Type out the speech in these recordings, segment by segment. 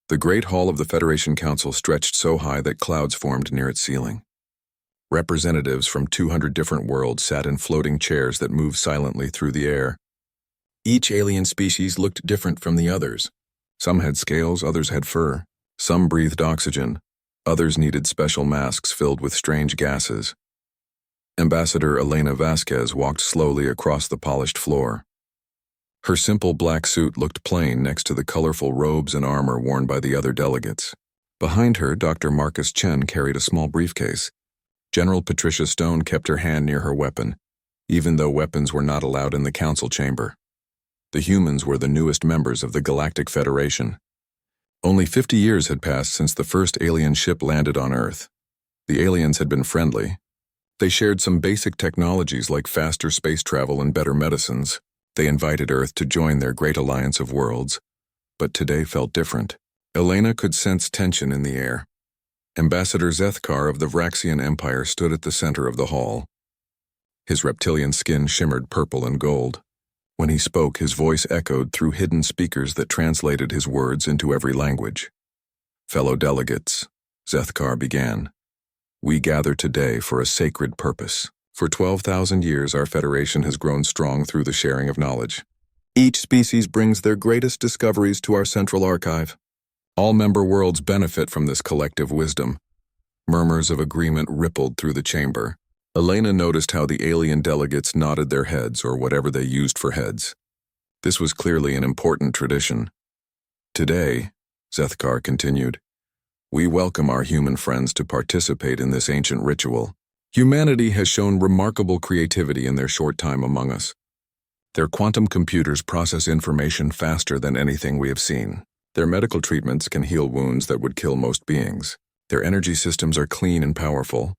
The great hall of the Federation Council stretched so high that clouds formed near its ceiling. Representatives from 200 different worlds sat in floating chairs that moved silently through the air. Each alien species looked different from the others. Some had scales, others had fur. Some breathed oxygen. Others needed special masks filled with strange gases. Ambassador Elena Vasquez walked slowly across the polished floor. Her simple black suit looked plain next to the colorful robes and armor worn by the other delegates. Behind her, Dr. Marcus Chen carried a small briefcase. General Patricia Stone kept her hand near her weapon, even though weapons were not allowed in the council chamber. The humans were the newest members of the Galactic Federation. Only 50 years had passed since the first alien ship landed on Earth. The aliens had been friendly. They shared some basic technologies like faster space travel and better medicines. They invited Earth to join their great alliance of worlds. But today felt different. Elena could sense tension in the air. Ambassador Zethkar of the Vraxian Empire stood at the center of the hall. His reptilian skin shimmered purple and gold. When he spoke, his voice echoed through hidden speakers that translated his words into every language. Fellow delegates, Zethkar began, we gather today for a sacred purpose. For 12,000 years, our Federation has grown strong through the sharing of knowledge. Each species brings their greatest discoveries to our central archive. All member worlds benefit from this collective wisdom. Murmurs of agreement rippled through the chamber. Elena noticed how the alien delegates nodded their heads or whatever they used for heads. This was clearly an important tradition. Today, Zethkar continued, we welcome our human friends to participate in this ancient ritual. Humanity has shown remarkable creativity in their short time among us. Their quantum computers process information faster than anything we have seen. Their medical treatments can heal wounds that would kill most beings. Their energy systems are clean and powerful.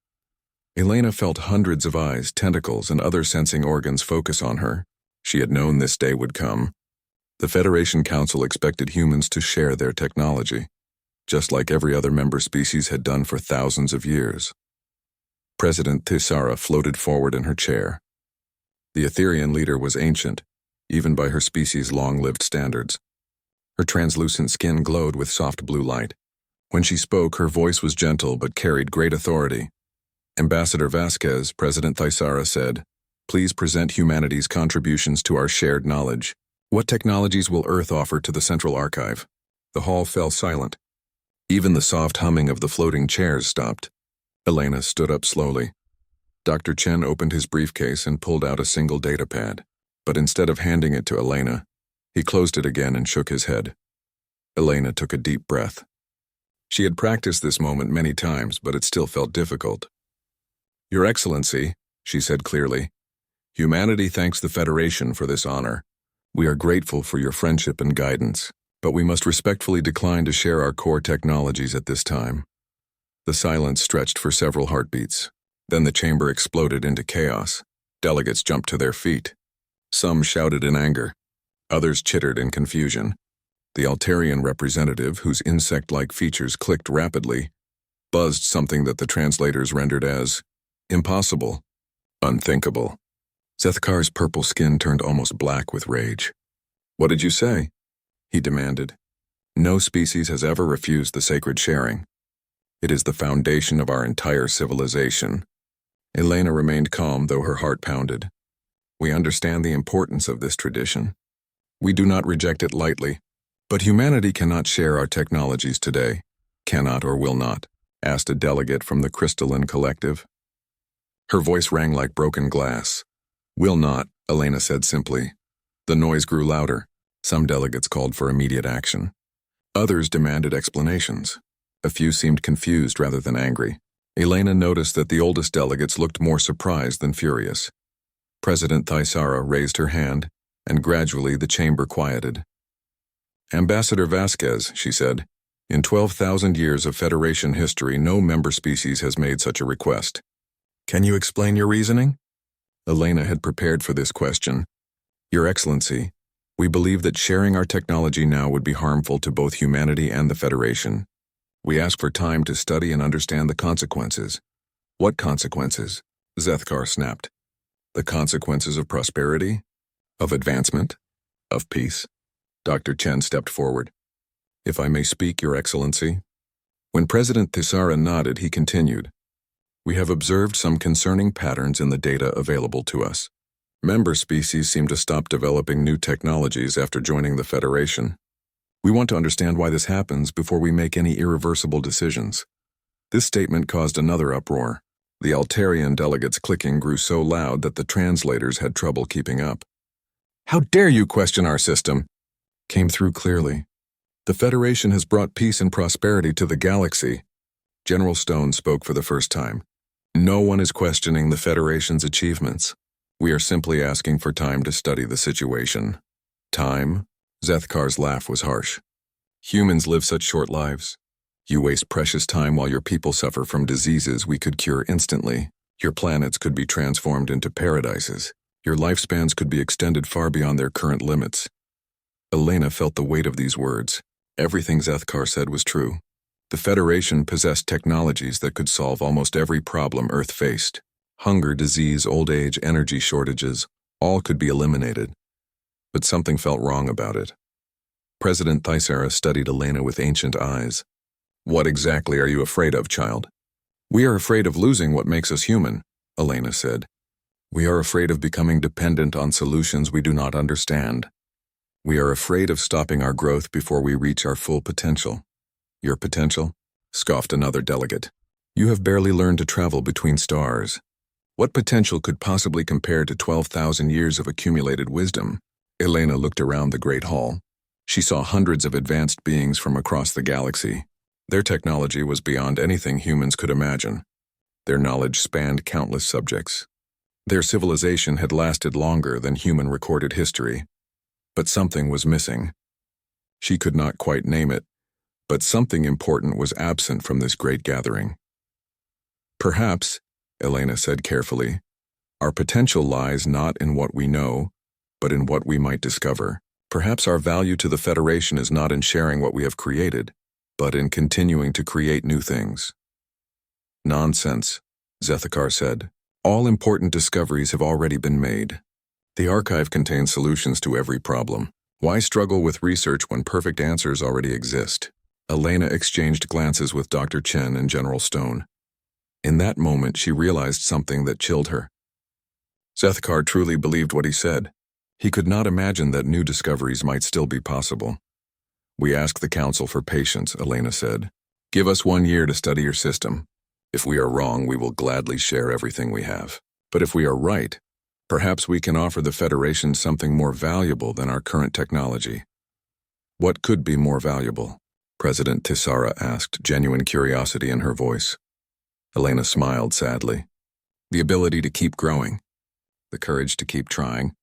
Elena felt hundreds of eyes, tentacles, and other sensing organs focus on her. She had known this day would come. The Federation Council expected humans to share their technology, just like every other member species had done for thousands of years. President Thisara floated forward in her chair. The Etherian leader was ancient, even by her species' long-lived standards. Her translucent skin glowed with soft blue light. When she spoke, her voice was gentle but carried great authority. Ambassador Vasquez, President Thisara said, please present humanity's contributions to our shared knowledge. What technologies will Earth offer to the Central Archive? The hall fell silent. Even the soft humming of the floating chairs stopped. Elena stood up slowly. Dr. Chen opened his briefcase and pulled out a single data pad, but instead of handing it to Elena, he closed it again and shook his head. Elena took a deep breath. She had practiced this moment many times, but it still felt difficult. Your Excellency, she said clearly, humanity thanks the Federation for this honor. We are grateful for your friendship and guidance, but we must respectfully decline to share our core technologies at this time. The silence stretched for several heartbeats. Then the chamber exploded into chaos. Delegates jumped to their feet. Some shouted in anger. Others chittered in confusion. The Altarian representative, whose insect-like features clicked rapidly, buzzed something that the translators rendered as impossible, unthinkable. Zethkar's purple skin turned almost black with rage. What did you say? He demanded. No species has ever refused the sacred sharing. It is the foundation of our entire civilization. Elena remained calm, though her heart pounded. We understand the importance of this tradition. We do not reject it lightly, but humanity cannot share our technologies today. Cannot or will not, asked a delegate from the Crystalline Collective. Her voice rang like broken glass. Will not, Elena said simply. The noise grew louder. Some delegates called for immediate action. Others demanded explanations. A few seemed confused rather than angry. Elena noticed that the oldest delegates looked more surprised than furious. President Thisara raised her hand, and gradually the chamber quieted. Ambassador Vasquez, she said, in 12,000 years of Federation history, no member species has made such a request. Can you explain your reasoning? Elena had prepared for this question. Your Excellency, we believe that sharing our technology now would be harmful to both humanity and the Federation. We ask for time to study and understand the consequences. What consequences? Zethkar snapped. The consequences of prosperity? Of advancement? Of peace? Dr. Chen stepped forward. If I may speak, Your Excellency. When President Thisara nodded, he continued, "We have observed some concerning patterns in the data available to us. Member species seem to stop developing new technologies after joining the Federation. We want to understand why this happens before we make any irreversible decisions." This statement caused another uproar. The Altarian delegates' clicking grew so loud that the translators had trouble keeping up. "How dare you question our system?" came through clearly. "The Federation has brought peace and prosperity to the galaxy." General Stone spoke for the first time. "No one is questioning the Federation's achievements. We are simply asking for time to study the situation." "Time?" Zethkar's laugh was harsh. "Humans live such short lives. You waste precious time while your people suffer from diseases we could cure instantly. Your planets could be transformed into paradises. Your lifespans could be extended far beyond their current limits." Elena felt the weight of these words. Everything Zethkar said was true. The Federation possessed technologies that could solve almost every problem Earth faced. Hunger, disease, old age, energy shortages, all could be eliminated. But something felt wrong about it. President Thisara studied Elena with ancient eyes. "What exactly are you afraid of, child?" "We are afraid of losing what makes us human," Elena said. "We are afraid of becoming dependent on solutions we do not understand. We are afraid of stopping our growth before we reach our full potential." "Your potential?" scoffed another delegate. "You have barely learned to travel between stars. What potential could possibly compare to 12,000 years of accumulated wisdom?" Elena looked around the Great Hall. She saw hundreds of advanced beings from across the galaxy. Their technology was beyond anything humans could imagine. Their knowledge spanned countless subjects. Their civilization had lasted longer than human recorded history. But something was missing. She could not quite name it, but something important was absent from this great gathering. "Perhaps," Elena said carefully, "our potential lies not in what we know, but in what we might discover. Perhaps our value to the Federation is not in sharing what we have created, but in continuing to create new things." "Nonsense," Zethakar said. "All important discoveries have already been made. The archive contains solutions to every problem. Why struggle with research when perfect answers already exist?" Elena exchanged glances with Dr. Chen and General Stone. In that moment, she realized something that chilled her. Zethkar truly believed what he said. He could not imagine that new discoveries might still be possible. "We ask the Council for patience," Elena said. "Give us 1 year to study your system. If we are wrong, we will gladly share everything we have. But if we are right, perhaps we can offer the Federation something more valuable than our current technology." "What could be more valuable?" President Thisara asked, genuine curiosity in her voice. Elena smiled sadly. "The ability to keep growing, the courage to keep trying,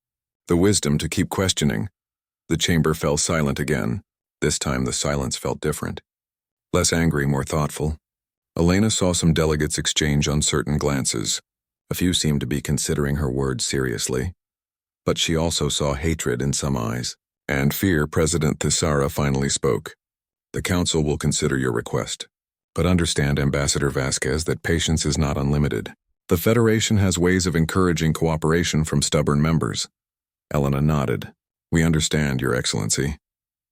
the wisdom to keep questioning." The chamber fell silent again. This time the silence felt different. Less angry, more thoughtful. Elena saw some delegates exchange uncertain glances. A few seemed to be considering her words seriously. But she also saw hatred in some eyes. And fear. President Thisara finally spoke. "The Council will consider your request. But understand, Ambassador Vasquez, that patience is not unlimited. The Federation has ways of encouraging cooperation from stubborn members." Elena nodded. "We understand, Your Excellency."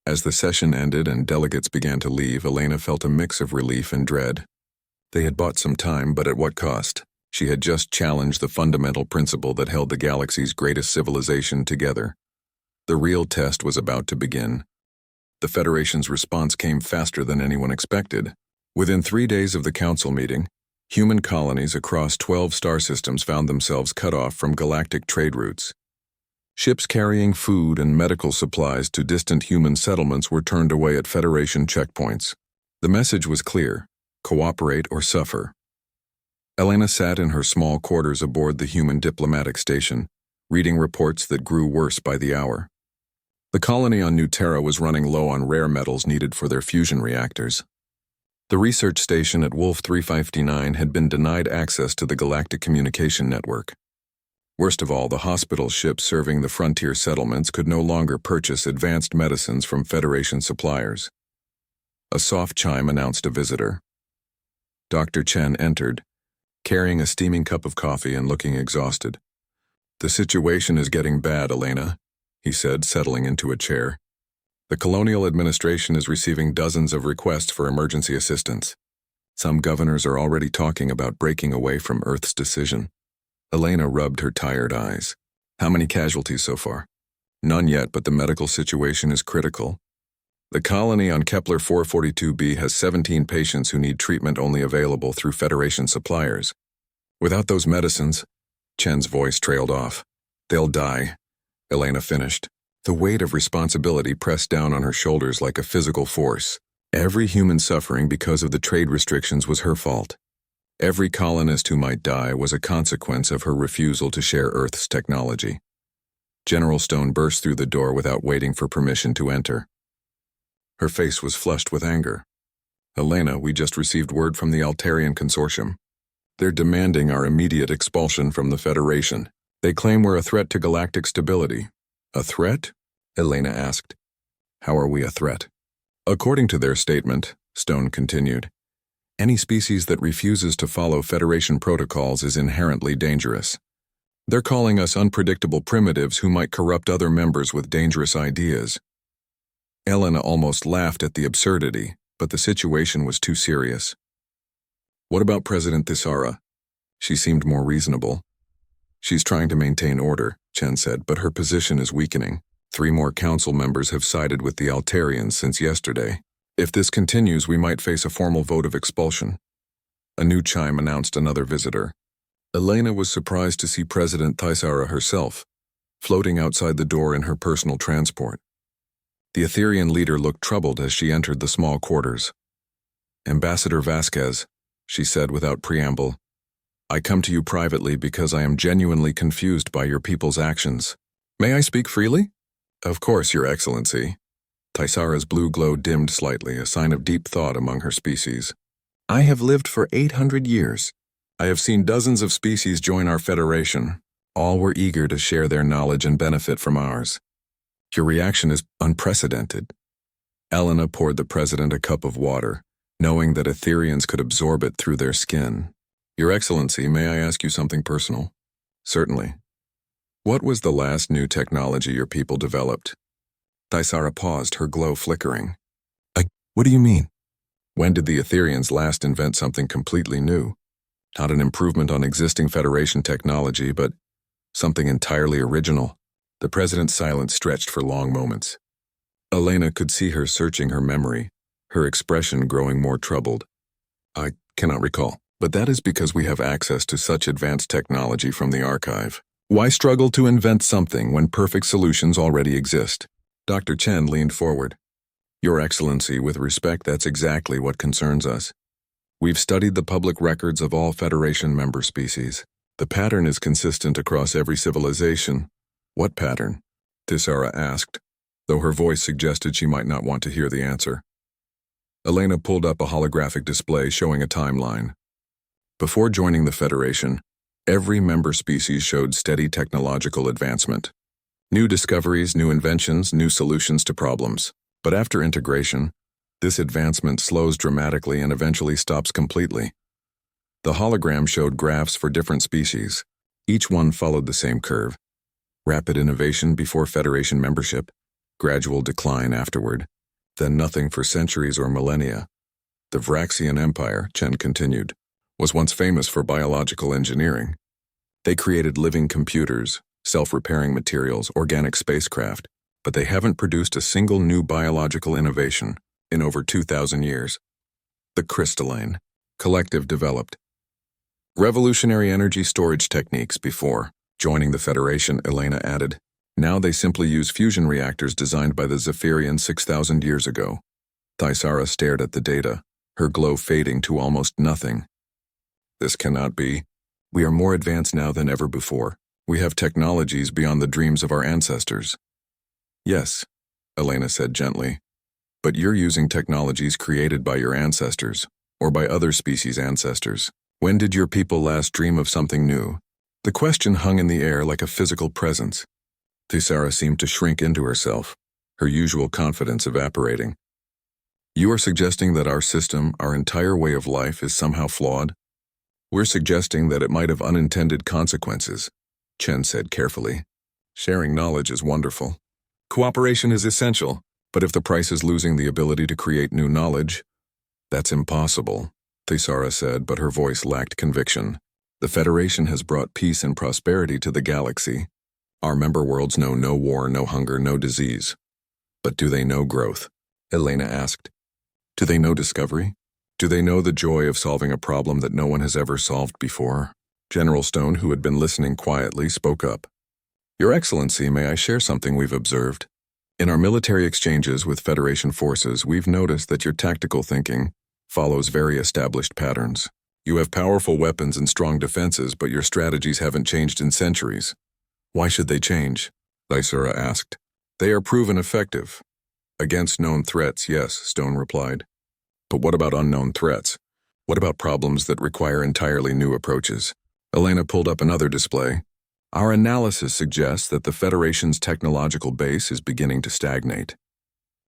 As the session ended and delegates began to leave, Elena felt a mix of relief and dread. They had bought some time, but at what cost? She had just challenged the fundamental principle that held the galaxy's greatest civilization together. The real test was about to begin. The Federation's response came faster than anyone expected. Within 3 days of the Council meeting, human colonies across 12 star systems found themselves cut off from galactic trade routes. Ships carrying food and medical supplies to distant human settlements were turned away at Federation checkpoints. The message was clear: cooperate or suffer. Elena sat in her small quarters aboard the human diplomatic station, reading reports that grew worse by the hour. The colony on New Terra was running low on rare metals needed for their fusion reactors. The research station at Wolf 359 had been denied access to the galactic communication network. Worst of all, the hospital ships serving the frontier settlements could no longer purchase advanced medicines from Federation suppliers. A soft chime announced a visitor. Dr. Chen entered, carrying a steaming cup of coffee and looking exhausted. "The situation is getting bad, Elena," he said, settling into a chair. The colonial administration is receiving dozens of requests for emergency assistance. Some governors are already talking about breaking away from Earth's decision. Elena rubbed her tired eyes. How many casualties so far? None yet, but the medical situation is critical. The colony on Kepler 442b has 17 patients who need treatment only available through Federation suppliers. Without those medicines, Chen's voice trailed off. They'll die, Elena finished. The weight of responsibility pressed down on her shoulders like a physical force. Every human suffering because of the trade restrictions was her fault. Every colonist who might die was a consequence of her refusal to share Earth's technology. General Stone burst through the door without waiting for permission to enter. Her face was flushed with anger. Elena, we just received word from the Altarian Consortium. They're demanding our immediate expulsion from the Federation. They claim we're a threat to galactic stability. A threat? Elena asked. How are we a threat? According to their statement, Stone continued, any species that refuses to follow Federation protocols is inherently dangerous. They're calling us unpredictable primitives who might corrupt other members with dangerous ideas. Elena almost laughed at the absurdity, but the situation was too serious. What about President Thisara? She seemed more reasonable. She's trying to maintain order, Chen said, but her position is weakening. 3 more council members have sided with the Altarians since yesterday. If this continues, we might face a formal vote of expulsion. A new chime announced another visitor. Elena was surprised to see President Thisara herself, floating outside the door in her personal transport. The Etherian leader looked troubled as she entered the small quarters. Ambassador Vasquez, she said without preamble, I come to you privately because I am genuinely confused by your people's actions. May I speak freely? Of course, Your Excellency. Tysara's blue glow dimmed slightly, a sign of deep thought among her species. I have lived for 800 years. I have seen dozens of species join our federation. All were eager to share their knowledge and benefit from ours. Your reaction is unprecedented. Elena poured the president a cup of water, knowing that Etherians could absorb it through their skin. Your Excellency, may I ask you something personal? Certainly. What was the last new technology your people developed? Tysara paused, her glow flickering. What do you mean? When did the Etherians last invent something completely new? Not an improvement on existing Federation technology, but something entirely original. The president's silence stretched for long moments. Elena could see her searching her memory, her expression growing more troubled. I cannot recall, but that is because we have access to such advanced technology from the archive. Why struggle to invent something when perfect solutions already exist? Dr. Chen leaned forward. Your Excellency, with respect, that's exactly what concerns us. We've studied the public records of all Federation member species. The pattern is consistent across every civilization. What pattern? Thisara asked, though her voice suggested she might not want to hear the answer. Elena pulled up a holographic display showing a timeline. Before joining the Federation, every member species showed steady technological advancement. New discoveries, new inventions, new solutions to problems. But after integration, this advancement slows dramatically and eventually stops completely. The hologram showed graphs for different species. Each one followed the same curve. Rapid innovation before Federation membership, gradual decline afterward, then nothing for centuries or millennia. The Vraxian Empire, Chen continued, was once famous for biological engineering. They created living computers, self-repairing materials, organic spacecraft, but they haven't produced a single new biological innovation in over 2,000 years. The crystalline, collective developed revolutionary energy storage techniques before joining the Federation, Elena added. Now they simply use fusion reactors designed by the Zephyrians 6,000 years ago. Tysara stared at the data, her glow fading to almost nothing. This cannot be. We are more advanced now than ever before. We have technologies beyond the dreams of our ancestors. Yes, Elena said gently, but you're using technologies created by your ancestors, or by other species' ancestors. When did your people last dream of something new? The question hung in the air like a physical presence. Thisara seemed to shrink into herself, her usual confidence evaporating. You are suggesting that our system, our entire way of life, is somehow flawed? We're suggesting that it might have unintended consequences, Chen said carefully. Sharing knowledge is wonderful. Cooperation is essential, But if the price is losing the ability to create new knowledge, that's impossible, Thaisara said, but her voice lacked conviction. The Federation has brought peace and prosperity to the galaxy. Our member worlds know no war, no hunger, no disease. But do they know growth? Elena asked. Do they know discovery? Do they know the joy of solving a problem that no one has ever solved before? General Stone, who had been listening quietly, spoke up. Your Excellency, may I share something we've observed? In our military exchanges with Federation forces, we've noticed that your tactical thinking follows very established patterns. You have powerful weapons and strong defenses, but your strategies haven't changed in centuries. Why should they change? Thaisara asked. They are proven effective. Against known threats, yes, Stone replied. But what about unknown threats? What about problems that require entirely new approaches? Elena pulled up another display. Our analysis suggests that the Federation's technological base is beginning to stagnate.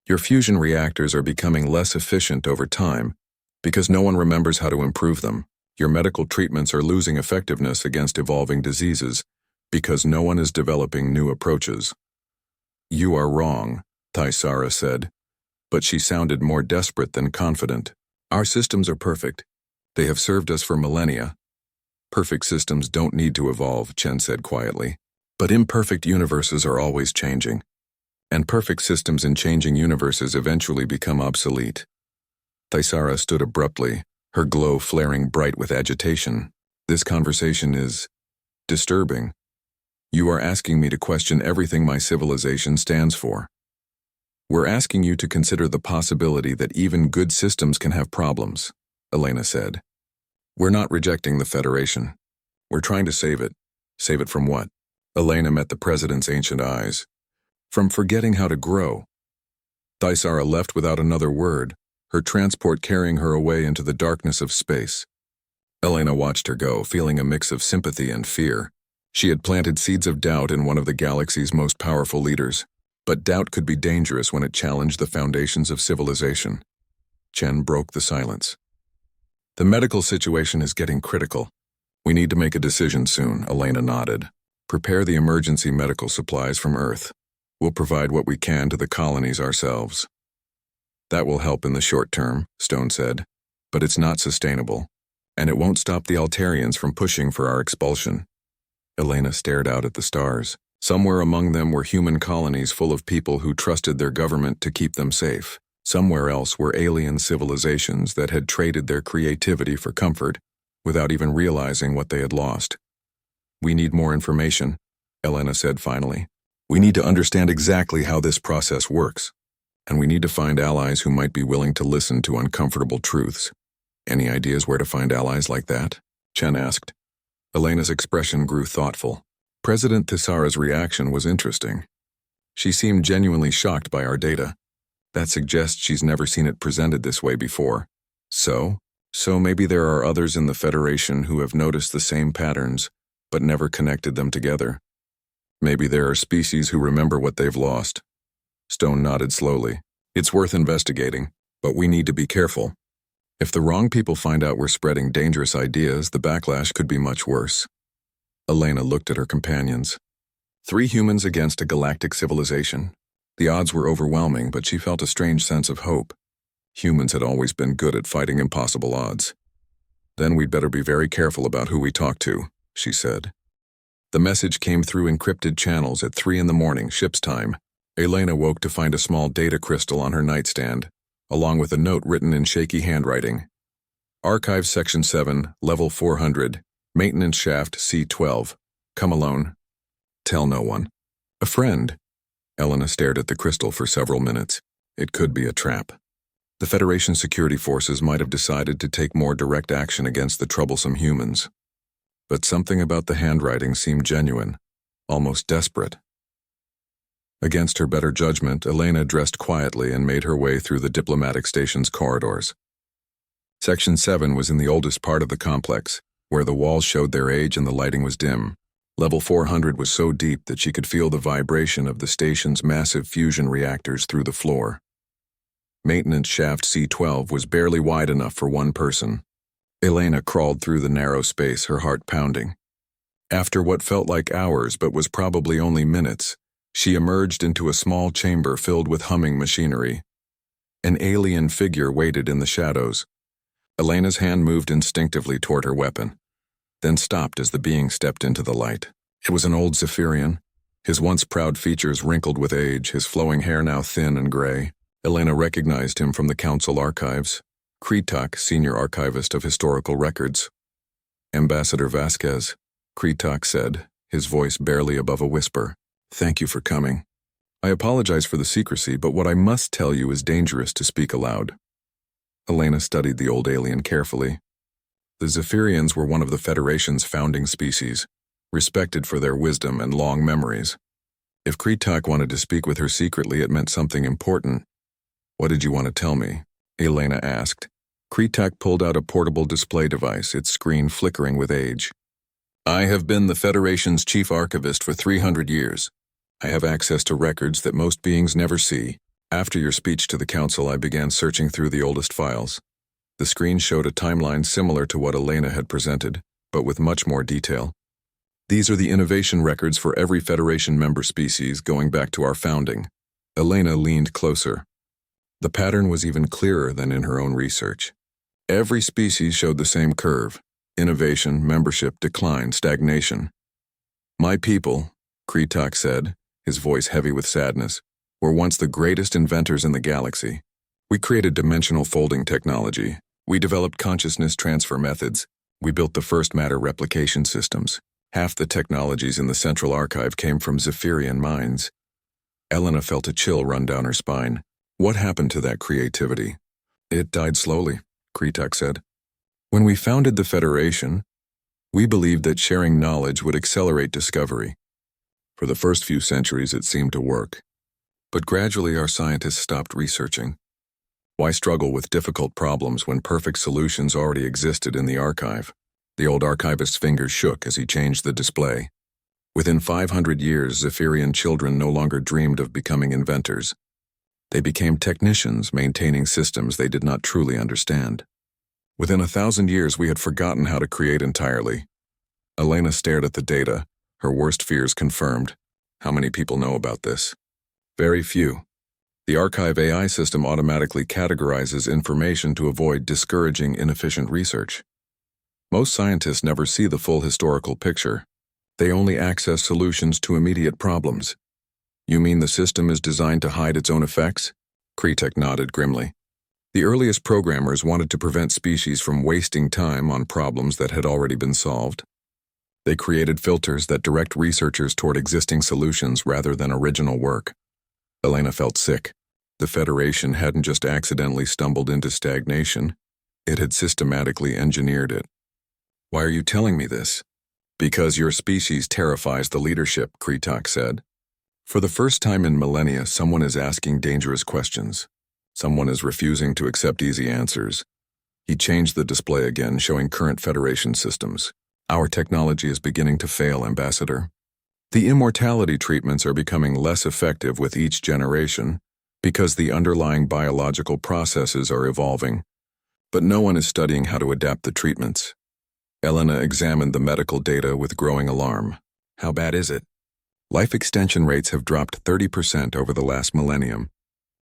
Your fusion reactors are becoming less efficient over time because no one remembers how to improve them. Your medical treatments are losing effectiveness against evolving diseases because no one is developing new approaches. You are wrong, Thaisara said, but she sounded more desperate than confident. Our systems are perfect. They have served us for millennia. Perfect systems don't need to evolve, Chen said quietly. But imperfect universes are always changing. And perfect systems in changing universes eventually become obsolete. Thaisara stood abruptly, her glow flaring bright with agitation. This conversation is disturbing. You are asking me to question everything my civilization stands for. We're asking you to consider the possibility that even good systems can have problems, Elena said. We're not rejecting the Federation. We're trying to save it. Save it from what? Elena met the President's ancient eyes. From forgetting how to grow. Thaisara left without another word, her transport carrying her away into the darkness of space. Elena watched her go, feeling a mix of sympathy and fear. She had planted seeds of doubt in one of the galaxy's most powerful leaders, but doubt could be dangerous when it challenged the foundations of civilization. Chen broke the silence. The medical situation is getting critical. We need to make a decision soon, Elena nodded. Prepare the emergency medical supplies from Earth. We'll provide what we can to the colonies ourselves. That will help in the short term, Stone said, but it's not sustainable, and it won't stop the Altarians from pushing for our expulsion. Elena stared out at the stars. Somewhere among them were human colonies full of people who trusted their government to keep them safe. Somewhere else were alien civilizations that had traded their creativity for comfort without even realizing what they had lost. We need more information, Elena said finally. We need to understand exactly how this process works, and we need to find allies who might be willing to listen to uncomfortable truths. Any ideas where to find allies like that? Chen asked. Elena's expression grew thoughtful. President Thaisara's reaction was interesting. She seemed genuinely shocked by our data. That suggests she's never seen it presented this way before. So maybe there are others in the Federation who have noticed the same patterns, but never connected them together. Maybe there are species who remember what they've lost. Stone nodded slowly. It's worth investigating, but we need to be careful. If the wrong people find out we're spreading dangerous ideas, the backlash could be much worse. Elena looked at her companions. 3 humans against a galactic civilization. The odds were overwhelming, but she felt a strange sense of hope. Humans had always been good at fighting impossible odds. Then we'd better be very careful about who we talk to, she said. The message came through encrypted channels at 3 a.m. ship's time. Elena woke to find a small data crystal on her nightstand, along with a note written in shaky handwriting. Archive Section 7, Level 400, Maintenance Shaft C12. Come alone. Tell no one. A friend. Elena stared at the crystal for several minutes. It could be a trap. The Federation security forces might have decided to take more direct action against the troublesome humans. But something about the handwriting seemed genuine, almost desperate. Against her better judgment, Elena dressed quietly and made her way through the diplomatic station's corridors. Section 7 was in the oldest part of the complex, where the walls showed their age and the lighting was dim. Level 400 was so deep that she could feel the vibration of the station's massive fusion reactors through the floor. Maintenance shaft C12 was barely wide enough for one person. Elena crawled through the narrow space, her heart pounding. After what felt like hours but was probably only minutes, She emerged into a small chamber filled with humming machinery. An alien figure waited in the shadows. Elena's hand moved instinctively toward her weapon, then stopped as the being stepped into the light. It was an old Zephyrian, his once proud features wrinkled with age, his flowing hair now thin and gray. Elena recognized him from the Council archives. Kretak, senior archivist of historical records. Ambassador Vasquez, Kretak said, his voice barely above a whisper. Thank you for coming. I apologize for the secrecy, but what I must tell you is dangerous to speak aloud. Elena studied the old alien carefully. The Zephyrians were one of the Federation's founding species, respected for their wisdom and long memories. If Kretak wanted to speak with her secretly, it meant something important. What did you want to tell me? Elena asked. Kretak pulled out a portable display device, its screen flickering with age. I have been the Federation's chief archivist for 300 years. I have access to records that most beings never see. After your speech to the Council, I began searching through the oldest files. The screen showed a timeline similar to what Elena had presented, but with much more detail. These are the innovation records for every Federation member species going back to our founding. Elena leaned closer. The pattern was even clearer than in her own research. Every species showed the same curve: innovation, membership, decline, stagnation. My people, Kretak said, his voice heavy with sadness, were once the greatest inventors in the galaxy. We created dimensional folding technology. We developed consciousness transfer methods. We built the first matter replication systems. Half the technologies in the Central Archive came from Zephyrian minds. Elena felt a chill run down her spine. What happened to that creativity? It died slowly, Kretak said. When we founded the Federation, we believed that sharing knowledge would accelerate discovery. For the first few centuries, it seemed to work. But gradually, our scientists stopped researching. Why struggle with difficult problems when perfect solutions already existed in the archive? The old archivist's fingers shook as he changed the display. Within 500 years, Zephyrian children no longer dreamed of becoming inventors. They became technicians, maintaining systems they did not truly understand. Within 1,000 years, we had forgotten how to create entirely. Elena stared at the data, her worst fears confirmed. How many people know about this? Very few. The archive AI system automatically categorizes information to avoid discouraging inefficient research. Most scientists never see the full historical picture. They only access solutions to immediate problems. You mean the system is designed to hide its own effects? Kretak nodded grimly. The earliest programmers wanted to prevent species from wasting time on problems that had already been solved. They created filters that direct researchers toward existing solutions rather than original work. Elena felt sick. The Federation hadn't just accidentally stumbled into stagnation, it had systematically engineered it. Why are you telling me this? Because your species terrifies the leadership, Kretak said. For the first time in millennia, someone is asking dangerous questions. Someone is refusing to accept easy answers. He changed the display again, showing current Federation systems. Our technology is beginning to fail, Ambassador. The immortality treatments are becoming less effective with each generation because the underlying biological processes are evolving. But no one is studying how to adapt the treatments. Elena examined the medical data with growing alarm. How bad is it? Life extension rates have dropped 30% over the last millennium.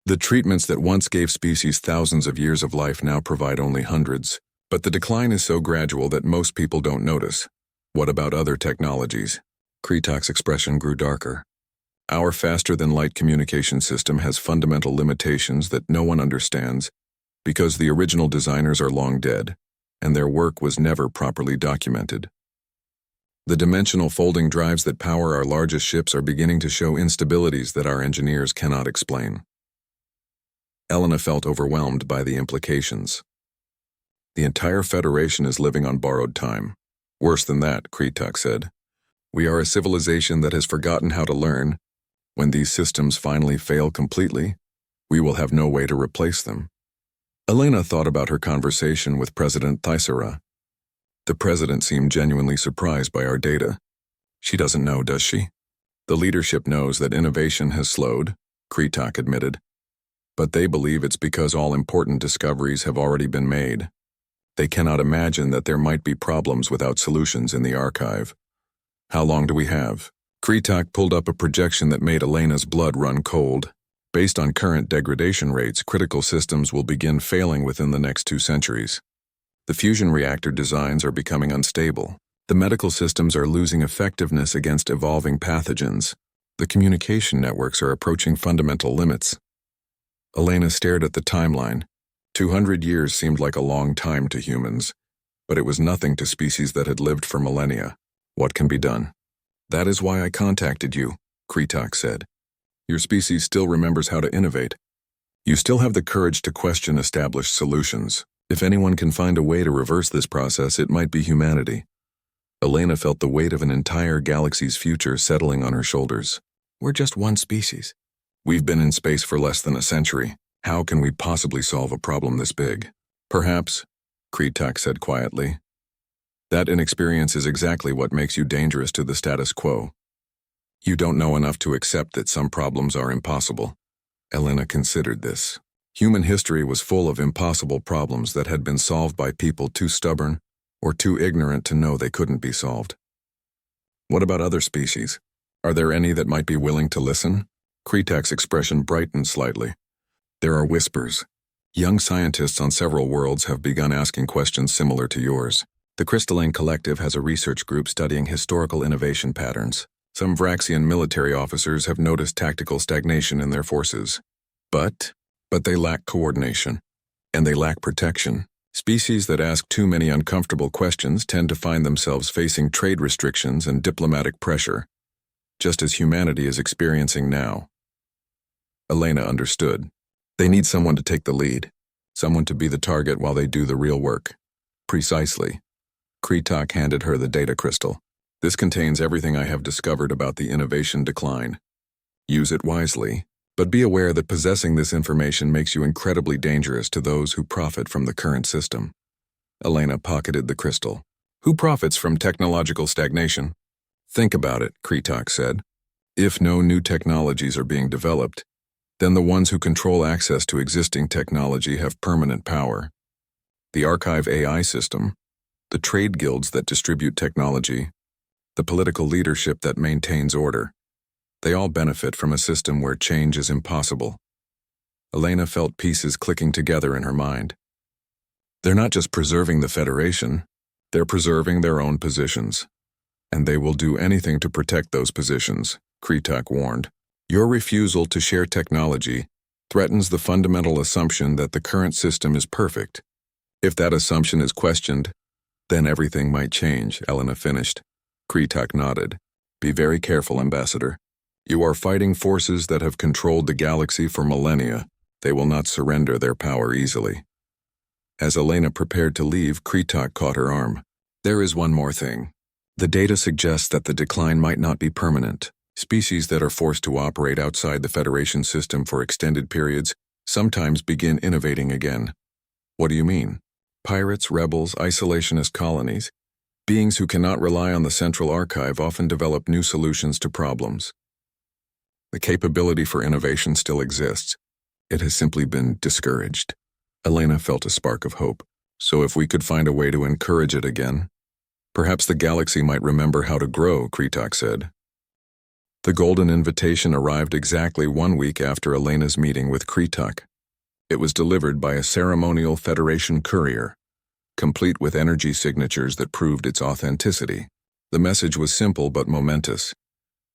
The treatments that once gave species thousands of years of life now provide only hundreds. But the decline is so gradual that most people don't notice. What about other technologies? Kretak's expression grew darker. Our faster-than-light communication system has fundamental limitations that no one understands because the original designers are long dead, and their work was never properly documented. The dimensional folding drives that power our largest ships are beginning to show instabilities that our engineers cannot explain. Elena felt overwhelmed by the implications. The entire Federation is living on borrowed time. Worse than that, Kretak said. We are a civilization that has forgotten how to learn. When these systems finally fail completely, we will have no way to replace them. Elena thought about her conversation with President Thyssera. The president seemed genuinely surprised by our data. She doesn't know, does she? The leadership knows that innovation has slowed, Kretak admitted. But they believe it's because all important discoveries have already been made. They cannot imagine that there might be problems without solutions in the archive. How long do we have? Kretak pulled up a projection that made Elena's blood run cold. Based on current degradation rates, critical systems will begin failing within the next 2 centuries. The fusion reactor designs are becoming unstable. The medical systems are losing effectiveness against evolving pathogens. The communication networks are approaching fundamental limits. Elena stared at the timeline. 200 years seemed like a long time to humans, but it was nothing to species that had lived for millennia. What can be done? That is why I contacted you, Kretak said. Your species still remembers how to innovate. You still have the courage to question established solutions. If anyone can find a way to reverse this process, it might be humanity. Elena felt the weight of an entire galaxy's future settling on her shoulders. We're just one species. We've been in space for less than a century. How can we possibly solve a problem this big? Perhaps, Kretak said quietly. That inexperience is exactly what makes you dangerous to the status quo. You don't know enough to accept that some problems are impossible. Elena considered this. Human history was full of impossible problems that had been solved by people too stubborn or too ignorant to know they couldn't be solved. What about other species? Are there any that might be willing to listen? Kretak's expression brightened slightly. There are whispers. Young scientists on several worlds have begun asking questions similar to yours. The Crystalline Collective has a research group studying historical innovation patterns. Some Vraxian military officers have noticed tactical stagnation in their forces. But they lack coordination, and they lack protection. Species that ask too many uncomfortable questions tend to find themselves facing trade restrictions and diplomatic pressure, just as humanity is experiencing now. Elena understood. They need someone to take the lead, someone to be the target while they do the real work. Precisely. Kretak handed her the data crystal. This contains everything I have discovered about the innovation decline. Use it wisely, but be aware that possessing this information makes you incredibly dangerous to those who profit from the current system. Elena pocketed the crystal. Who profits from technological stagnation? Think about it, Kretak said. If no new technologies are being developed, then the ones who control access to existing technology have permanent power. The archive AI system, the trade guilds that distribute technology, the political leadership that maintains order. They all benefit from a system where change is impossible. Elena felt pieces clicking together in her mind. They're not just preserving the Federation, they're preserving their own positions. And they will do anything to protect those positions, Kretak warned. Your refusal to share technology threatens the fundamental assumption that the current system is perfect. If that assumption is questioned, then everything might change, Elena finished. Kretak nodded. Be very careful, Ambassador. You are fighting forces that have controlled the galaxy for millennia. They will not surrender their power easily. As Elena prepared to leave, Kretak caught her arm. There is one more thing. The data suggests that the decline might not be permanent. Species that are forced to operate outside the Federation system for extended periods sometimes begin innovating again. What do you mean? Pirates, rebels, isolationist colonies. Beings who cannot rely on the central archive often develop new solutions to problems. The capability for innovation still exists. It has simply been discouraged. Elena felt a spark of hope. So if we could find a way to encourage it again, perhaps the galaxy might remember how to grow, Kretak said. The golden invitation arrived exactly 1 week after Elena's meeting with Kretak. It was delivered by a ceremonial Federation courier, complete with energy signatures that proved its authenticity. The message was simple but momentous.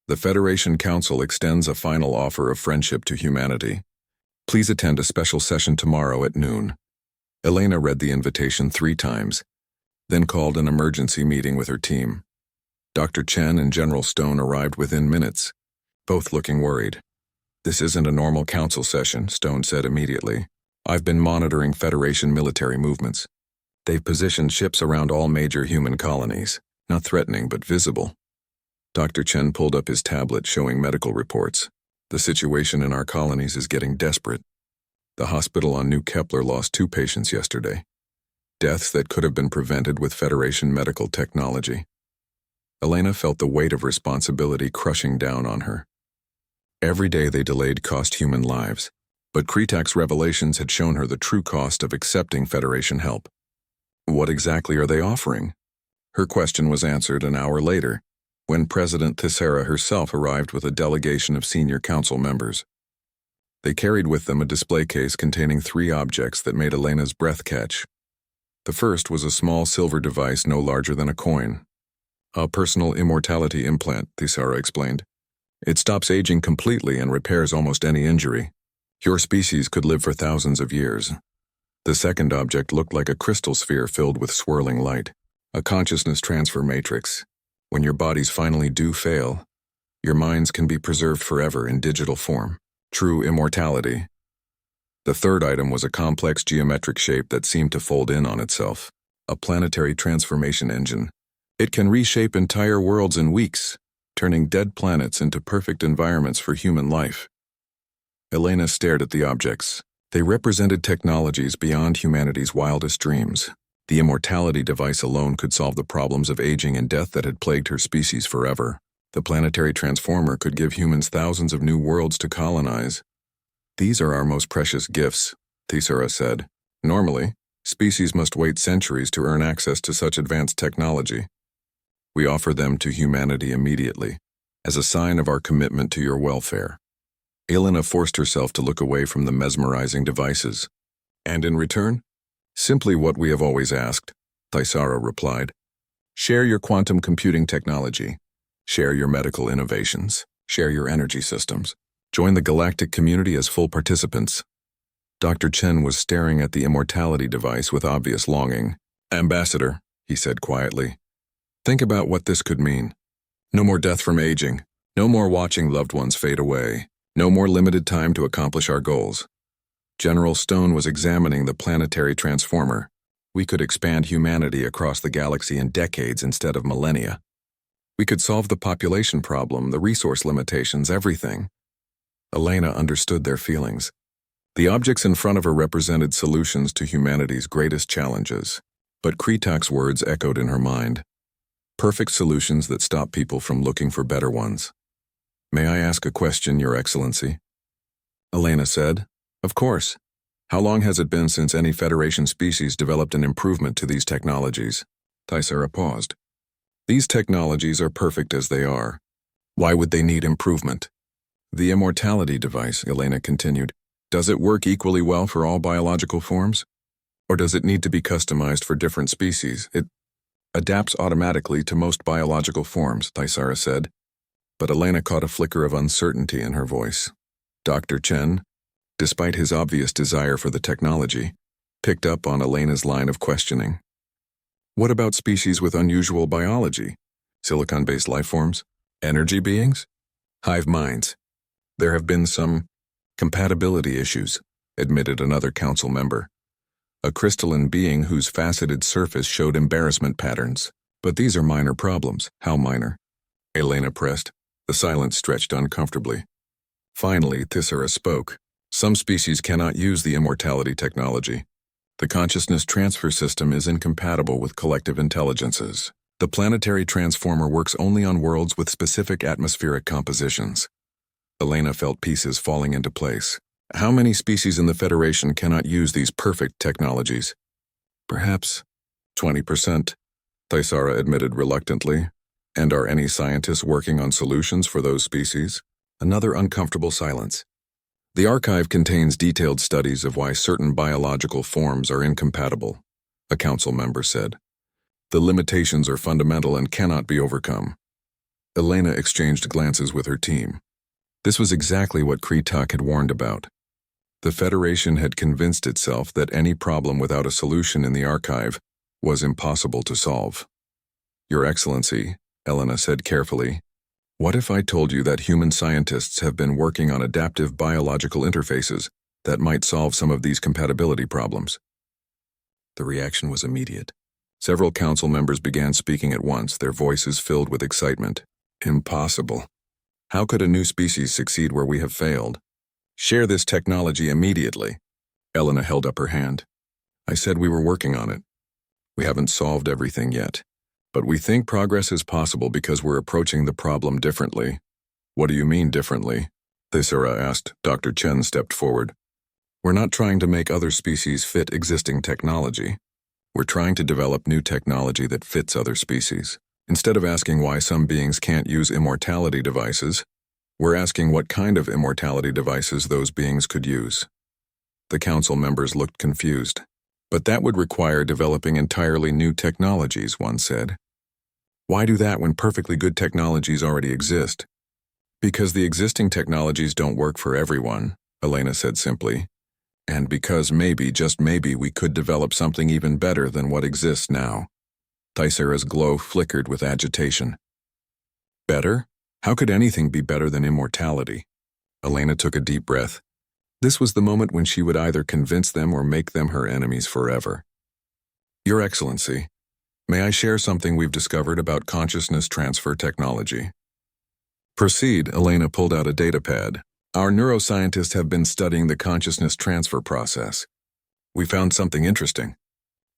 The Federation Council extends a final offer of friendship to humanity. Please attend a special session tomorrow at noon. Elena read the invitation 3 times, then called an emergency meeting with her team. Dr. Chen and General Stone arrived within minutes, both looking worried. This isn't a normal council session, Stone said immediately. I've been monitoring Federation military movements. They've positioned ships around all major human colonies, not threatening but visible. Dr. Chen pulled up his tablet showing medical reports. The situation in our colonies is getting desperate. The hospital on New Kepler lost 2 patients yesterday. Deaths that could have been prevented with Federation medical technology. Elena felt the weight of responsibility crushing down on her. Every day they delayed cost human lives, but Kretak's revelations had shown her the true cost of accepting Federation help. What exactly are they offering? Her question was answered an hour later. when President Tessera herself arrived with a delegation of senior council members. They carried with them a display case containing 3 objects that made Elena's breath catch. The first was a small silver device no larger than a coin. A personal immortality implant, Tessera explained. It stops aging completely and repairs almost any injury. Your species could live for thousands of years. The second object looked like a crystal sphere filled with swirling light, a consciousness transfer matrix. When your bodies finally do fail, your minds can be preserved forever in digital form. True immortality. The third item was a complex geometric shape that seemed to fold in on itself, a planetary transformation engine. It can reshape entire worlds in weeks, turning dead planets into perfect environments for human life. Elena stared at the objects. They represented technologies beyond humanity's wildest dreams. The immortality device alone could solve the problems of aging and death that had plagued her species forever. The planetary transformer could give humans thousands of new worlds to colonize. These are our most precious gifts, Tessera said. Normally, species must wait centuries to earn access to such advanced technology. We offer them to humanity immediately, as a sign of our commitment to your welfare. Elena forced herself to look away from the mesmerizing devices. And in return? Simply what we have always asked, Tessera replied. Share your quantum computing technology. Share your medical innovations. Share your energy systems. Join the galactic community as full participants. Dr. Chen was staring at the immortality device with obvious longing. Ambassador, he said quietly, think about what this could mean. No more death from aging. No more watching loved ones fade away. No more limited time to accomplish our goals. General Stone was examining the planetary transformer. We could expand humanity across the galaxy in decades instead of millennia. We could solve the population problem, the resource limitations, everything. Elena understood their feelings. The objects in front of her represented solutions to humanity's greatest challenges. But Kretak's words echoed in her mind. Perfect solutions that stop people from looking for better ones. May I ask a question, Your Excellency? Elena said. Of course. How long has it been since any Federation species developed an improvement to these technologies? Tessera paused. These technologies are perfect as they are. Why would they need improvement? The immortality device, Elena continued, does it work equally well for all biological forms? Or does it need to be customized for different species? It adapts automatically to most biological forms, Tessera said. But Elena caught a flicker of uncertainty in her voice. Dr. Chen, despite his obvious desire for the technology, picked up on Elena's line of questioning. What about species with unusual biology? Silicon-based life forms? Energy beings? Hive minds? There have been some compatibility issues, admitted another council member. A crystalline being whose faceted surface showed embarrassment patterns. But these are minor problems. How minor? Elena pressed. The silence stretched uncomfortably. Finally, Tessera spoke. Some species cannot use the immortality technology. The consciousness transfer system is incompatible with collective intelligences. The planetary transformer works only on worlds with specific atmospheric compositions. Elena felt pieces falling into place. How many species in the Federation cannot use these perfect technologies? Perhaps 20%, Tessera admitted reluctantly. And are any scientists working on solutions for those species? Another uncomfortable silence. The archive contains detailed studies of why certain biological forms are incompatible, a council member said. The limitations are fundamental and cannot be overcome. Elena exchanged glances with her team. This was exactly what Kretak had warned about. The Federation had convinced itself that any problem without a solution in the archive was impossible to solve. Your Excellency, Elena said carefully, what if I told you that human scientists have been working on adaptive biological interfaces that might solve some of these compatibility problems? The reaction was immediate. Several council members began speaking at once, their voices filled with excitement. Impossible. How could a new species succeed where we have failed? Share this technology immediately. Elena held up her hand. I said we were working on it. We haven't solved everything yet. But we think progress is possible because we're approaching the problem differently. What do you mean differently? Tessera asked. Dr. Chen stepped forward. We're not trying to make other species fit existing technology. We're trying to develop new technology that fits other species. Instead of asking why some beings can't use immortality devices, we're asking what kind of immortality devices those beings could use. The council members looked confused. But that would require developing entirely new technologies, one said. Why do that when perfectly good technologies already exist? Because the existing technologies don't work for everyone, Elena said simply. And because maybe, just maybe, we could develop something even better than what exists now. Thysera's glow flickered with agitation. Better? How could anything be better than immortality? Elena took a deep breath. This was the moment when she would either convince them or make them her enemies forever. Your Excellency, may I share something we've discovered about consciousness transfer technology? Proceed, Elena pulled out a datapad. Our neuroscientists have been studying the consciousness transfer process. We found something interesting.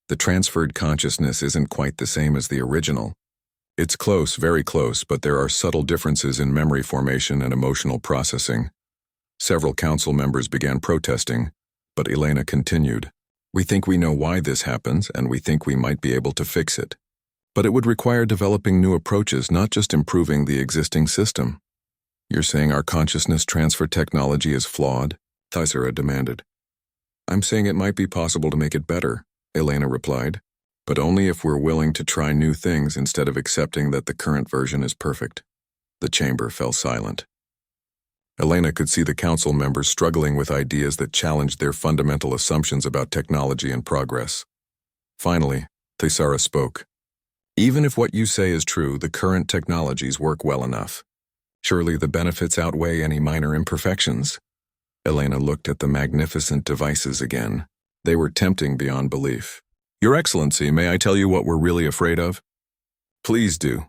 The transferred consciousness isn't quite the same as the original. It's close, very close, but there are subtle differences in memory formation and emotional processing. Several council members began protesting, but Elena continued. We think we know why this happens, and we think we might be able to fix it. But it would require developing new approaches, not just improving the existing system. You're saying our consciousness transfer technology is flawed? Thysera demanded. I'm saying it might be possible to make it better, Elena replied, but only if we're willing to try new things instead of accepting that the current version is perfect. The chamber fell silent. Elena could see the council members struggling with ideas that challenged their fundamental assumptions about technology and progress. Finally, Thysera spoke. Even if what you say is true, the current technologies work well enough. Surely the benefits outweigh any minor imperfections. Elena looked at the magnificent devices again. They were tempting beyond belief. Your Excellency, may I tell you what we're really afraid of? Please do.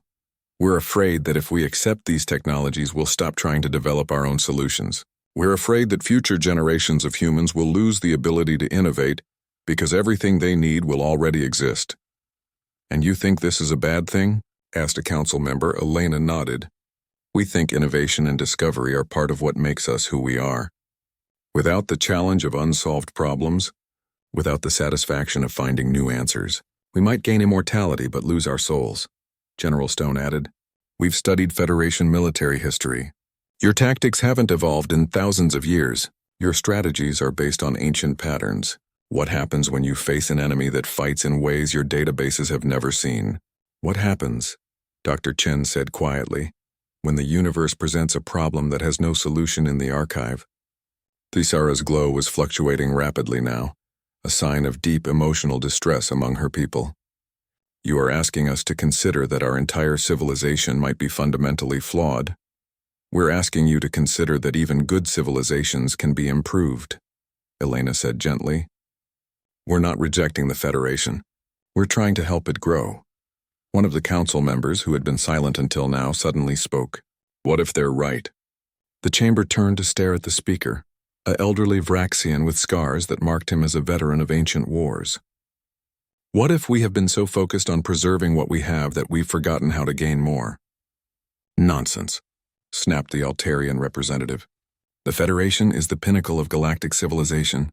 We're afraid that if we accept these technologies, we'll stop trying to develop our own solutions. We're afraid that future generations of humans will lose the ability to innovate because everything they need will already exist. And you think this is a bad thing? Asked a council member. Elena nodded. We think innovation and discovery are part of what makes us who we are. Without the challenge of unsolved problems, without the satisfaction of finding new answers, we might gain immortality but lose our souls. General Stone added. We've studied Federation military history. Your tactics haven't evolved in thousands of years. Your strategies are based on ancient patterns. What happens when you face an enemy that fights in ways your databases have never seen? What happens, Dr. Chen said quietly, when the universe presents a problem that has no solution in the archive? Thysera's glow was fluctuating rapidly now, a sign of deep emotional distress among her people. You are asking us to consider that our entire civilization might be fundamentally flawed. We're asking you to consider that even good civilizations can be improved, Elena said gently. We're not rejecting the Federation. We're trying to help it grow. One of the council members, who had been silent until now, suddenly spoke. What if they're right? The chamber turned to stare at the speaker, an elderly Vraxian with scars that marked him as a veteran of ancient wars. What if we have been so focused on preserving what we have that we've forgotten how to gain more? Nonsense, snapped the Altarian representative. The Federation is the pinnacle of galactic civilization.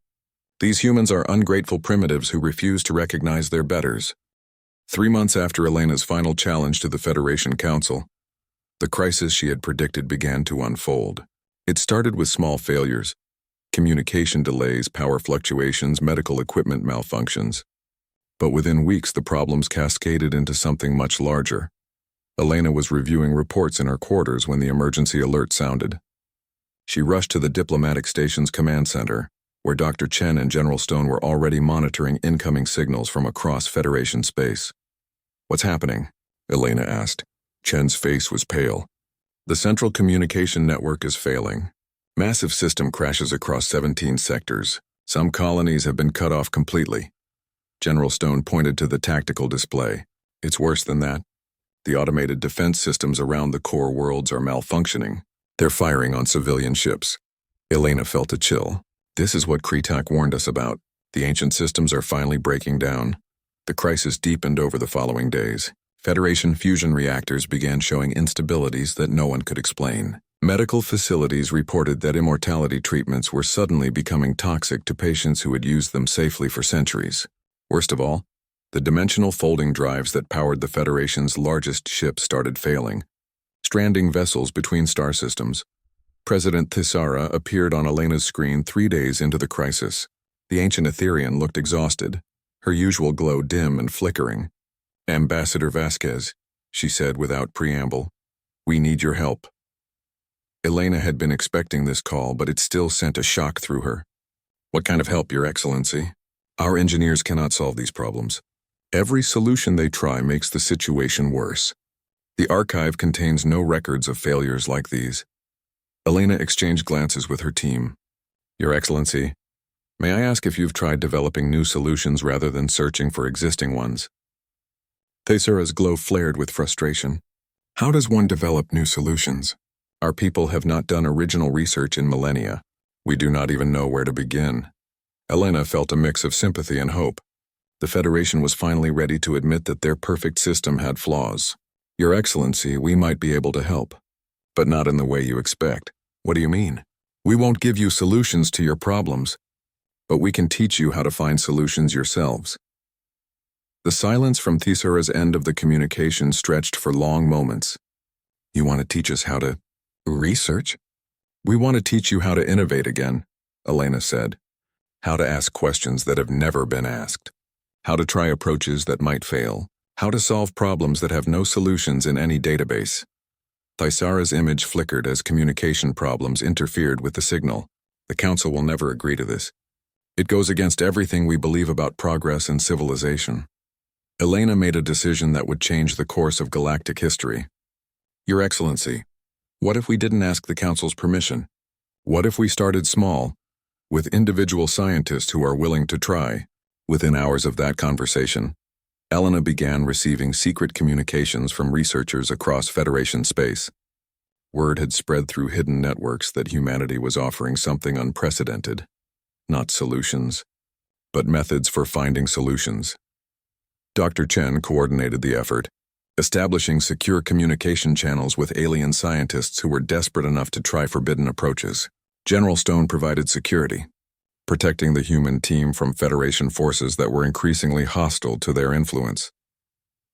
These humans are ungrateful primitives who refuse to recognize their betters. 3 months after Elena's final challenge to the Federation Council, the crisis she had predicted began to unfold. It started with small failures, communication delays, power fluctuations, medical equipment malfunctions. But within weeks, the problems cascaded into something much larger. Elena was reviewing reports in her quarters when the emergency alert sounded. She rushed to the diplomatic station's command center, where Dr. Chen and General Stone were already monitoring incoming signals from across Federation space. What's happening? Elena asked. Chen's face was pale. The central communication network is failing. Massive system crashes across 17 sectors. Some colonies have been cut off completely. General Stone pointed to the tactical display. It's worse than that. The automated defense systems around the core worlds are malfunctioning. They're firing on civilian ships. Elena felt a chill. This is what Kretak warned us about. The ancient systems are finally breaking down. The crisis deepened over the following days. Federation fusion reactors began showing instabilities that no one could explain. Medical facilities reported that immortality treatments were suddenly becoming toxic to patients who had used them safely for centuries. Worst of all, The dimensional folding drives that powered the Federation's largest ships started failing, stranding vessels between star systems. President Thisara appeared on Elena's screen 3 days into the crisis. The ancient Etherean looked exhausted, her usual glow dim and flickering. "Ambassador Vasquez," she said without preamble, "we need your help." Elena had been expecting this call, but it still sent a shock through her. "What kind of help, Your Excellency? Our engineers cannot solve these problems. Every solution they try makes the situation worse. The archive contains no records of failures like these." Elena exchanged glances with her team. "Your Excellency, may I ask if you've tried developing new solutions rather than searching for existing ones?" Thesara's glow flared with frustration. "How does one develop new solutions? Our people have not done original research in millennia. We do not even know where to begin." Elena felt a mix of sympathy and hope. The Federation was finally ready to admit that their perfect system had flaws. "Your Excellency, we might be able to help, but not in the way you expect." "What do you mean?" "We won't give you solutions to your problems, but we can teach you how to find solutions yourselves." The silence from Thisara's end of the communication stretched for long moments. "You want to teach us how to research?" "We want to teach you how to innovate again," Elena said. "How to ask questions that have never been asked. How to try approaches that might fail. How to solve problems that have no solutions in any database." Thisara's image flickered as communication problems interfered with the signal. "The Council will never agree to this. It goes against everything we believe about progress and civilization." Elena made a decision that would change the course of galactic history. "Your Excellency, what if we didn't ask the Council's permission? What if we started small, with individual scientists who are willing to try?" Within hours of that conversation, Elena began receiving secret communications from researchers across Federation space. Word had spread through hidden networks that humanity was offering something unprecedented. Not solutions, but methods for finding solutions. Dr. Chen coordinated the effort, establishing secure communication channels with alien scientists who were desperate enough to try forbidden approaches. General Stone provided security, protecting the human team from Federation forces that were increasingly hostile to their influence.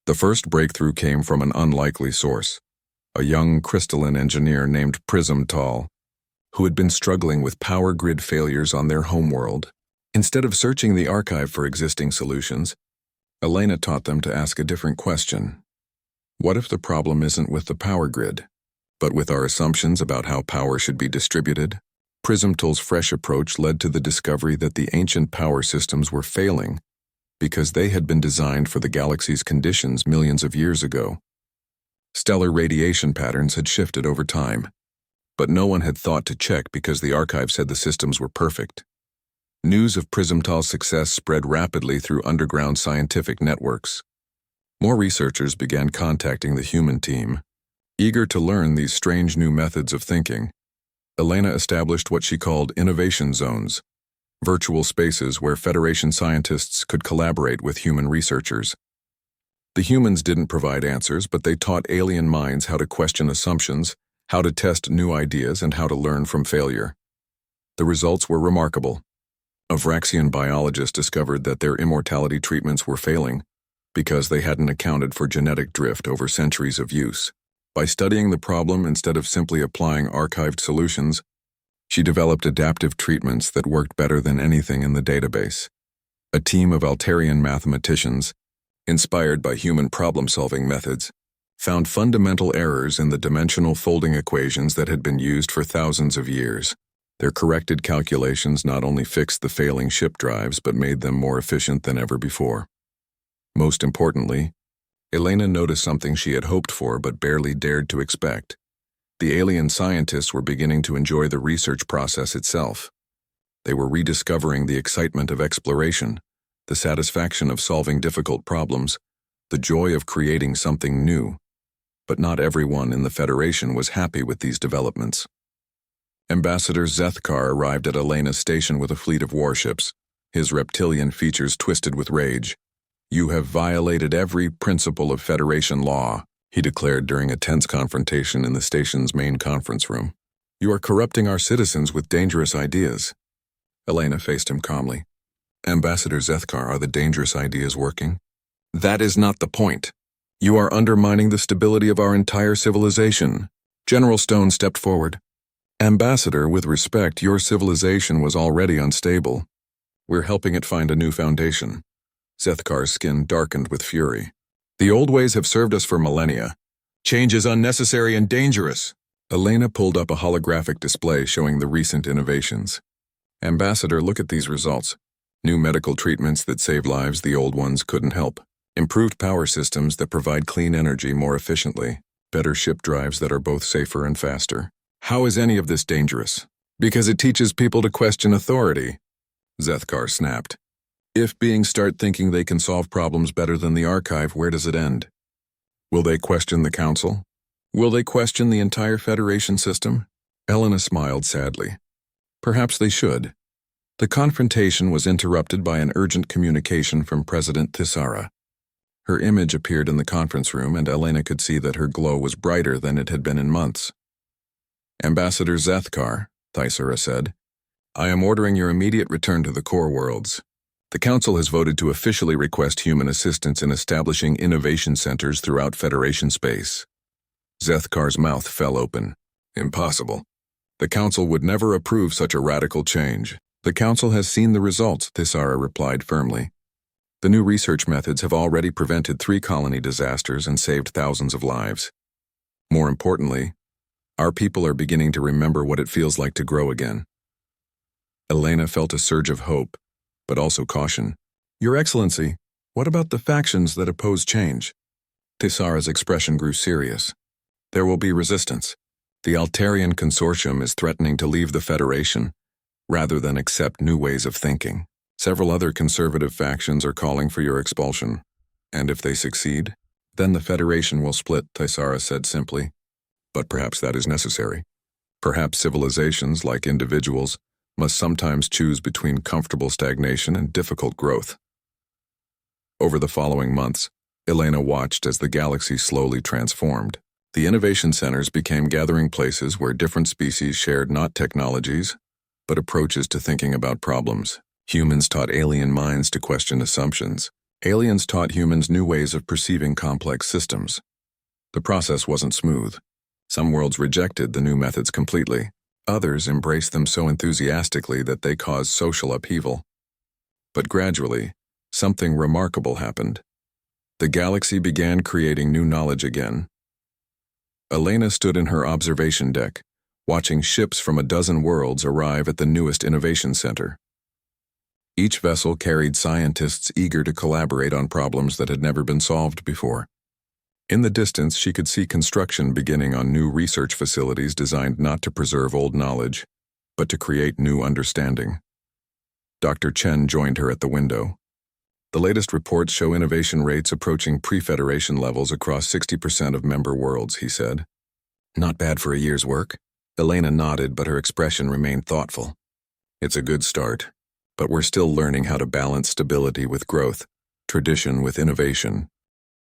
The first breakthrough came from an unlikely source, a young crystalline engineer named Prism Tall, who had been struggling with power grid failures on their homeworld. Instead of searching the archive for existing solutions, Elena taught them to ask a different question. What if the problem isn't with the power grid, but with our assumptions about how power should be distributed? Prismtol's fresh approach led to the discovery that the ancient power systems were failing because they had been designed for the galaxy's conditions millions of years ago. Stellar radiation patterns had shifted over time, but no one had thought to check because the archive said the systems were perfect. News of Prismtol's success spread rapidly through underground scientific networks. More researchers began contacting the human team, eager to learn these strange new methods of thinking. Elena established what she called innovation zones, virtual spaces where Federation scientists could collaborate with human researchers. The humans didn't provide answers, but they taught alien minds how to question assumptions, how to test new ideas, and how to learn from failure. The results were remarkable. A Vraxian biologist discovered that their immortality treatments were failing because they hadn't accounted for genetic drift over centuries of use. By studying the problem instead of simply applying archived solutions, she developed adaptive treatments that worked better than anything in the database. A team of Altarian mathematicians, inspired by human problem-solving methods, found fundamental errors in the dimensional folding equations that had been used for thousands of years. Their corrected calculations not only fixed the failing ship drives but made them more efficient than ever before. Most importantly, Elena noticed something she had hoped for but barely dared to expect. The alien scientists were beginning to enjoy the research process itself. They were rediscovering the excitement of exploration, the satisfaction of solving difficult problems, the joy of creating something new. But not everyone in the Federation was happy with these developments. Ambassador Zethkar arrived at Elena's station with a fleet of warships, his reptilian features twisted with rage. "You have violated every principle of Federation law," he declared during a tense confrontation in the station's main conference room. "You are corrupting our citizens with dangerous ideas." Elena faced him calmly. "Ambassador Zethkar, are the dangerous ideas working? That is not the point. You are undermining the stability of our entire civilization. General Stone stepped forward. Ambassador, with respect, your civilization was already unstable. We're helping it find a new foundation. Zethkar's skin darkened with fury. The old ways have served us for millennia. Change is unnecessary and dangerous. Elena pulled up a holographic display showing the recent innovations. Ambassador, look at these results. New medical treatments that save lives the old ones couldn't help. Improved power systems that provide clean energy more efficiently. Better ship drives that are both safer and faster. How is any of this dangerous? Because it teaches people to question authority. Zethkar snapped. If beings start thinking they can solve problems better than the archive, where does it end? Will they question the council? Will they question the entire Federation system? Elena smiled sadly. Perhaps they should. The confrontation was interrupted by an urgent communication from President Thisara. Her image appeared in the conference room, and Elena could see that her glow was brighter than it had been in months. Ambassador Zethkar, Thisara said, I am ordering your immediate return to the core worlds. The Council has voted to officially request human assistance in establishing innovation centers throughout Federation space. Zethkar's mouth fell open. Impossible. The Council would never approve such a radical change. The Council has seen the results, Thisara replied firmly. The new research methods have already prevented 3 colony disasters and saved thousands of lives. More importantly, our people are beginning to remember what it feels like to grow again. Elena felt a surge of hope, but also caution. Your Excellency, what about the factions that oppose change? Thisara's expression grew serious. There will be resistance. The Altarian Consortium is threatening to leave the Federation, rather than accept new ways of thinking. Several other conservative factions are calling for your expulsion. And if they succeed, then the Federation will split, Thisara said simply. But perhaps that is necessary. Perhaps civilizations, like individuals, must sometimes choose between comfortable stagnation and difficult growth. Over the following months, Elena watched as the galaxy slowly transformed. The innovation centers became gathering places where different species shared not technologies, but approaches to thinking about problems. Humans taught alien minds to question assumptions. Aliens taught humans new ways of perceiving complex systems. The process wasn't smooth. Some worlds rejected the new methods completely. Others embraced them so enthusiastically that they caused social upheaval. But gradually, something remarkable happened. The galaxy began creating new knowledge again. Elena stood in her observation deck, watching ships from a dozen worlds arrive at the newest innovation center. Each vessel carried scientists eager to collaborate on problems that had never been solved before. In the distance, she could see construction beginning on new research facilities designed not to preserve old knowledge, but to create new understanding. Dr. Chen joined her at the window. The latest reports show innovation rates approaching pre-Federation levels across 60% of member worlds, he said. Not bad for a year's work. Elena nodded, but her expression remained thoughtful. It's a good start, but we're still learning how to balance stability with growth, tradition with innovation.